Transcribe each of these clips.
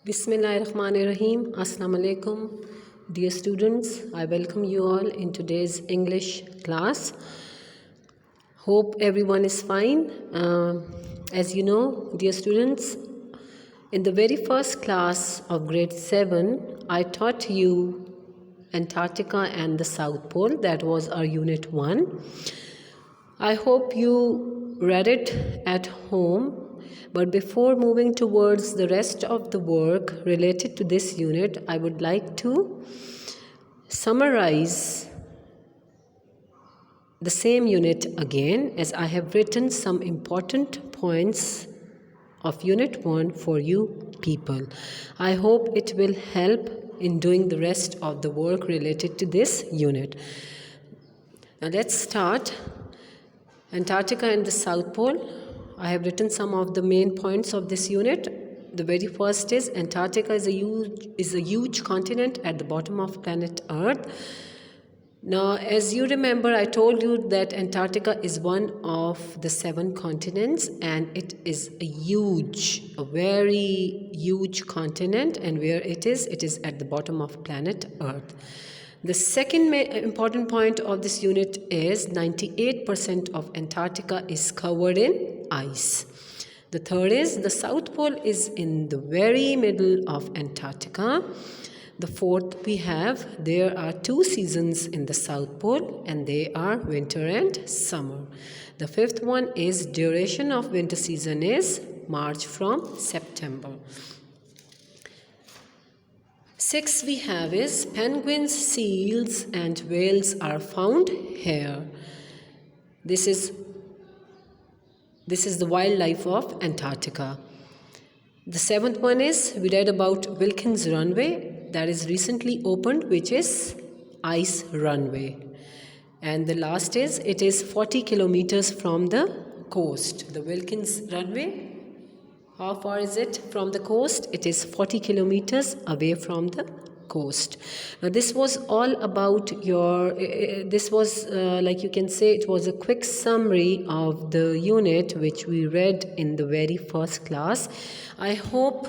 Bismillahirrahmanirrahim. Assalamu alaikum. Dear students, I welcome you all in today's English class. Hope everyone is fine. As you know, dear students, in the very first class of grade 7, I taught you Antarctica and the South Pole. That was our unit 1. I hope you read it at home. But before moving towards the rest of the work related to this unit, I would like to summarize the same unit again, as I have written some important points of unit 1 for you people. I hope it will help in doing the rest of the work related to this unit. Now let's start. Antarctica and the South Pole. I have written some of the main points of this unit. The very first is Antarctica is a huge continent at the bottom of planet Earth. Now, as you remember, I told you that Antarctica is one of the 7 continents, and it is a very huge continent, and where it is at the bottom of planet Earth. The second important point of this unit is 98% of Antarctica is covered in ice. The third is the South Pole is in the very middle of Antarctica. The fourth there are 2 seasons in the South Pole, and they are winter and summer. The fifth one is duration of winter season is March from September. 6 is penguins, seals and whales are found here. This is the wildlife of Antarctica. The 7th one is we read about Wilkins Runway that is recently opened, which is ice runway. And the last is it is 40 kilometers from the coast. The Wilkins Runway, how far is it from the coast? It is 40 kilometers away from the coast. Now this was all about like you can say, it was a quick summary of the unit which we read in the very first class. I hope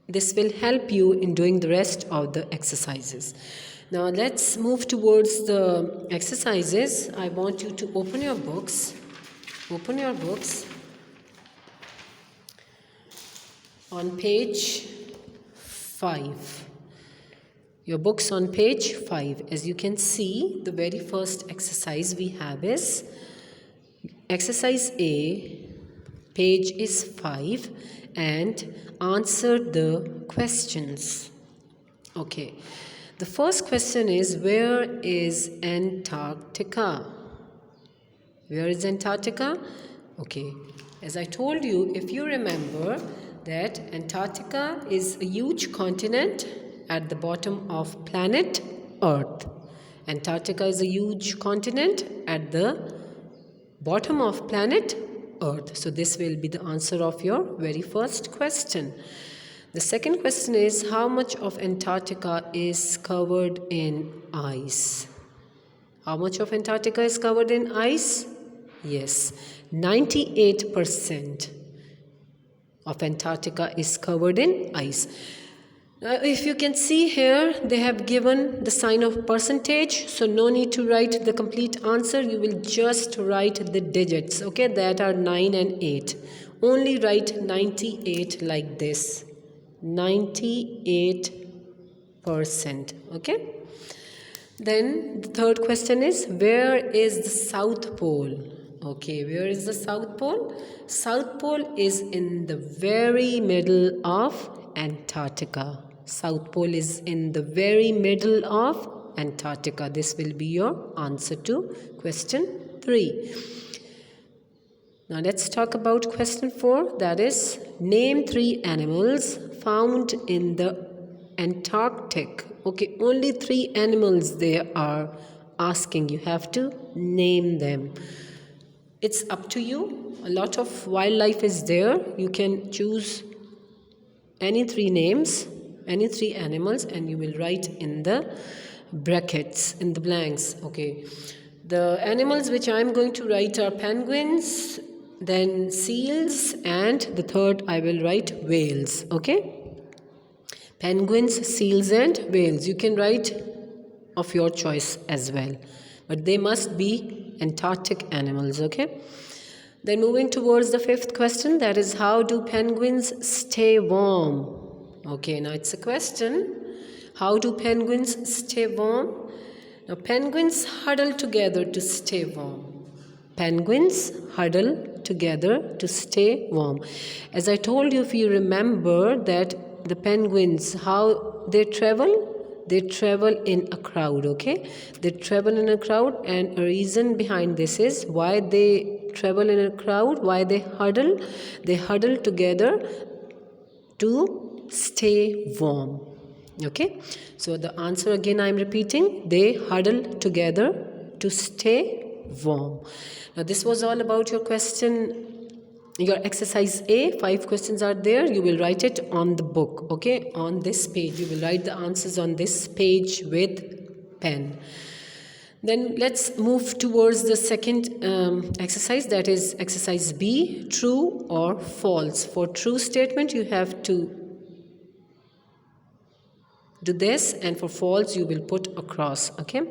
this will help you in doing the rest of the exercises. Now let's move towards the exercises. I want you to open your books. On page 5. Your books on page 5. As you can see, the very first exercise we have is exercise A, page is 5, and answer the questions. Okay. The first question is, where is Antarctica? Where is Antarctica? Okay. As I told you, if you remember, that Antarctica is a huge continent at the bottom of planet Earth. Antarctica is a huge continent at the bottom of planet Earth. So this will be the answer of your very first question. The second question is, how much of Antarctica is covered in ice? How much of Antarctica is covered in ice? Yes, 98%. of Antarctica is covered in ice. Now, if you can see here, they have given the sign of percentage, so no need to write the complete answer. You will just write the digits, okay, that are 9 and 8. Only write 98 like this, 98%, okay. Then the third question is, where is the South Pole? Okay, where is the South Pole? South Pole is in the very middle of Antarctica. South Pole is in the very middle of Antarctica. This will be your answer to question 3. Now let's talk about question 4. That is, name 3 animals found in the Antarctic. Okay, only 3 animals they are asking. You have to name them. It's up to you. A lot of wildlife is there. You can choose any 3 names, any 3 animals, and you will write in the brackets, in the blanks. Okay. The animals which I am going to write are penguins, then seals, and the third I will write whales. Okay. Penguins, seals and whales. You can write of your choice as well, but they must be Antarctic animals, okay? Then moving towards the fifth question, that is, how do penguins stay warm? Okay, now it's a question. How do penguins stay warm? Now, penguins huddle together to stay warm. Penguins huddle together to stay warm. As I told you, if you remember that the penguins, how they travel? They travel in a crowd, okay? They travel in a crowd, and a reason behind this is why they travel in a crowd, why they huddle. They huddle together to stay warm. Okay, so the answer again I'm repeating, they huddle together to stay warm. Now this was all about your question, your exercise A. 5 questions are there. You will write it on the book, okay, on this page. You will write the answers on this page with pen. Then let's move towards the second exercise, that is exercise B, true or false. For true statement you have to do this, and for false you will put a cross, okay?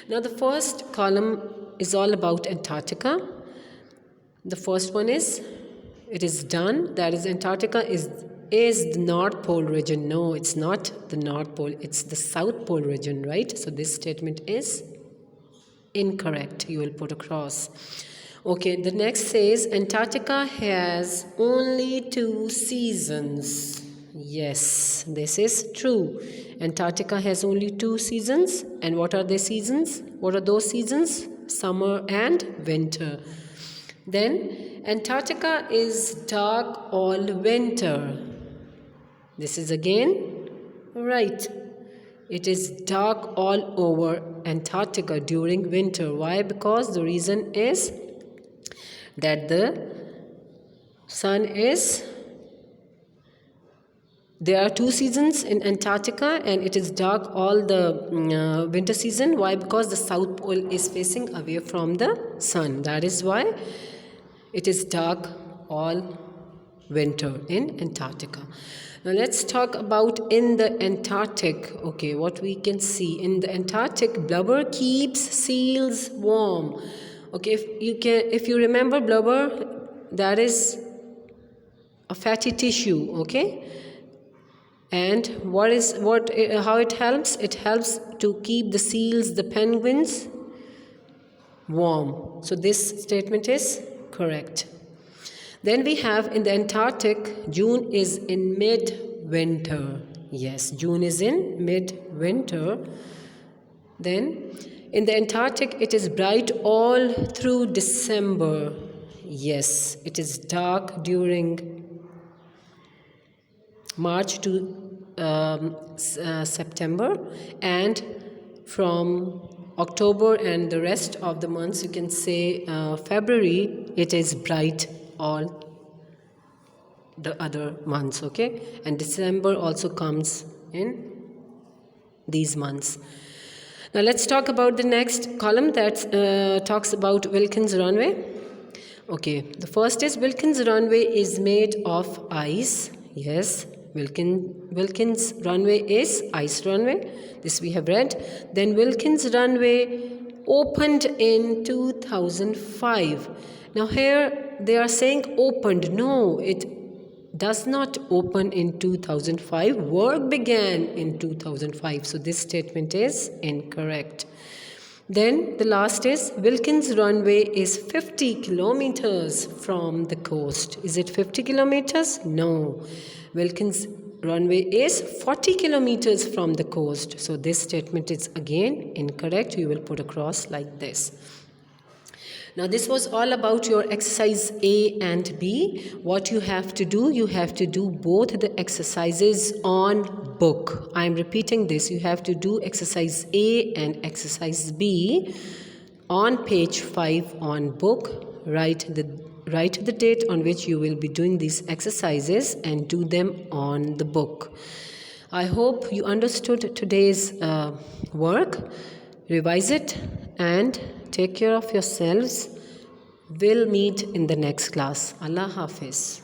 Now the first column is all about Antarctica. The first one is, it is done, that is Antarctica is the North Pole region. No, it's not the North Pole, it's the South Pole region, right? So this statement is incorrect. You will put a cross. Okay, the next says Antarctica has only 2 seasons. Yes, this is true. Antarctica has only 2 seasons. And what are the seasons? What are those seasons? Summer and winter. Then Antarctica is dark all winter. This is again right. It is dark all over Antarctica during winter. Why? Because the reason is that the sun is, there are 2 seasons in Antarctica, and it is dark all the winter season. Why? Because the South Pole is facing away from the sun. That is why it is dark all winter in Antarctica. Now let's talk about in the Antarctic. Okay, what we can see in the Antarctic, blubber keeps seals warm. Okay, if you remember blubber, that is a fatty tissue, okay? And how it helps? It helps to keep the seals, the penguins, warm. So this statement is correct. Then we have in the Antarctic, June is in mid-winter. Yes, June is in mid-winter. Then in the Antarctic, it is bright all through December. Yes, it is dark during March to September, and from October and the rest of the months, you can say February, it is bright all the other months, okay? And December also comes in these months. Now let's talk about the next column that talks about Wilkins Runway. Okay, the first is Wilkins Runway is made of ice. Yes, Wilkins Runway is ice runway. This we have read. Then Wilkins Runway opened in 2005. Now here they are saying opened. No, it does not open in 2005. Work began in 2005. So this statement is incorrect. Then the last is Wilkins Runway is 50 kilometers from the coast. Is it 50 kilometers? No. Wilkins Runway is 40 kilometers from the coast. So this statement is again incorrect. You will put a cross like this. Now this was all about your exercise A and B. What you have to do, you have to do both the exercises on book. I am repeating this. You have to do exercise A and exercise B on page 5 on book. Write the date on which you will be doing these exercises and do them on the book. I hope you understood today's work. Revise it and take care of yourselves. We'll meet in the next class. Allah Hafiz.